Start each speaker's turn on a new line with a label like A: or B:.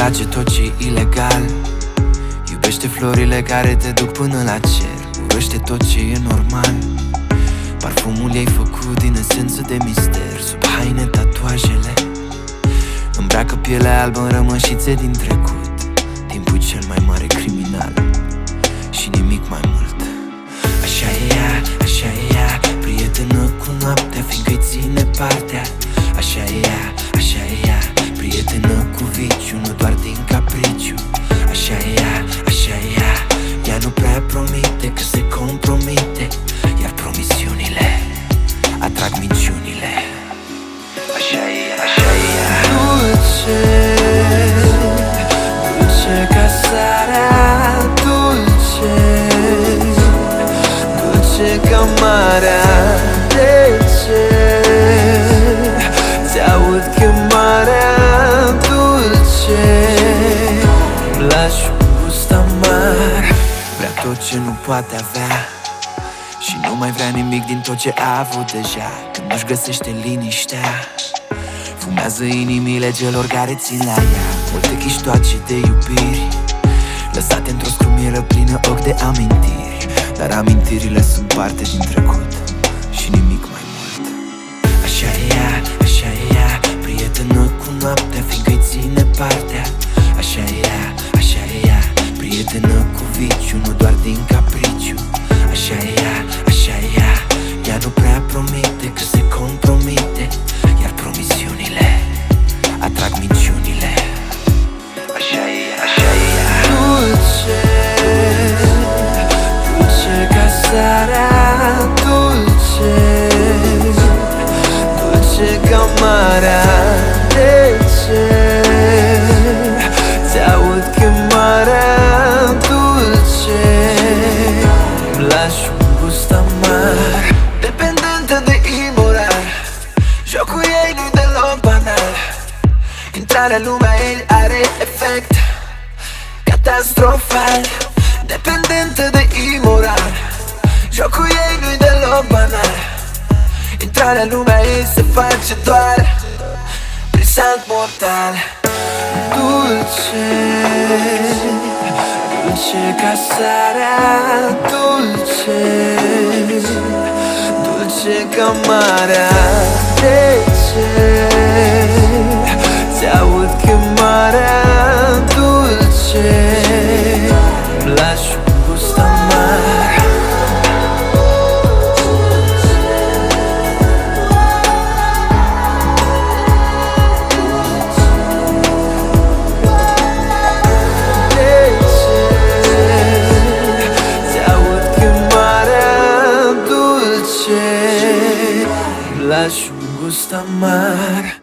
A: place tot ce e ilegal. Iubește florile care te duc până la cer. Urăște tot ce e normal. Parfumul ei făcut din esență de mister. Sub haine tatuajele îmbracă pielea albă în rămășițe din trecut. Timpul cel mai mare criminal și nimic mai mult. Așa e ea, așa e ea, prietenă cu noaptea, fiindcă-i ține partea. Așa e ea, așa e ea, prietenă cu viciu, nu doar din capriciu. Așa e ea, așa e ea, ea nu prea promite că se compromite, iar promisiunile atrag minciunile. Așa e ea, așa e ea, dulce, dulce ca sarea, dulce, dulce ca marea. De ce ți-aud chemarea, dulce, îmi lași un gust amar. Vrea tot ce nu poate avea și nu mai vrea nimic din tot ce a avut deja. Când nu-și găsește liniștea, fumează inimile celor care țin la ea. Multe chiștoace de iubiri lăsate într-o scrumieră plină ochi de amintiri. Dar amintirile sunt parte din trecut și nimic mai mult. Așa e ea, așa e ea, prietenă cu noaptea, fiindcă-i ține partea. Așa e ea, așa e ea, prietenă cu viciu, nu doar din capriciu. Așa e ea, așa e ea, ea nu prea promite că se compromite, iar promisiunile atrag minciunile. Așa e ea, așa e ea, dulce, dulce ca sarea, dulce, dulce ca marea. De ce ți-aud chemarea, dulce, îmi lași un gust amar. Dependentă de imoral, jocul ei nu-i deloc banal. Intrarea în lumea ei are efect catastrofal. Dependentă de imoral, jocul ei nu-i deloc banal. Intrarea în lumea ei se face doar prin salt mortal. Dulce, dulce ca sarea, dulce, dulce ca marea. De ce ți-aud chemarea, dulce, îmi lași un gust amar. Lași un gust amar.